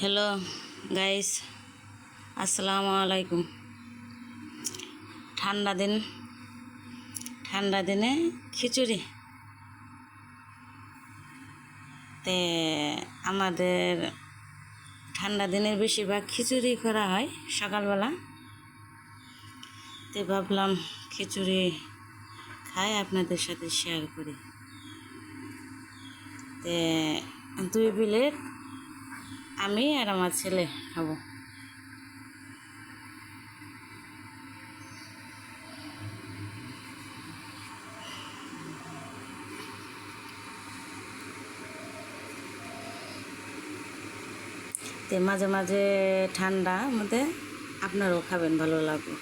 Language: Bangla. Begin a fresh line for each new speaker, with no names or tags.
হ্যালো গাইস, আসসালামু আলাইকুম। ঠান্ডা দিনে খিচুড়ি তে আমাদের ঠান্ডা দিনের বেশিরভাগ খিচুড়ি করা হয় সকালবেলা। তে ভাবলাম খিচুড়ি খাই, আপনাদের সাথে শেয়ার করি। তে 2 প্লেট আমি আর আমার ছেলে খাবো। তে মাঝে মাঝে ঠান্ডা মধ্যে আপনারাও খাবেন, ভালো লাগবে।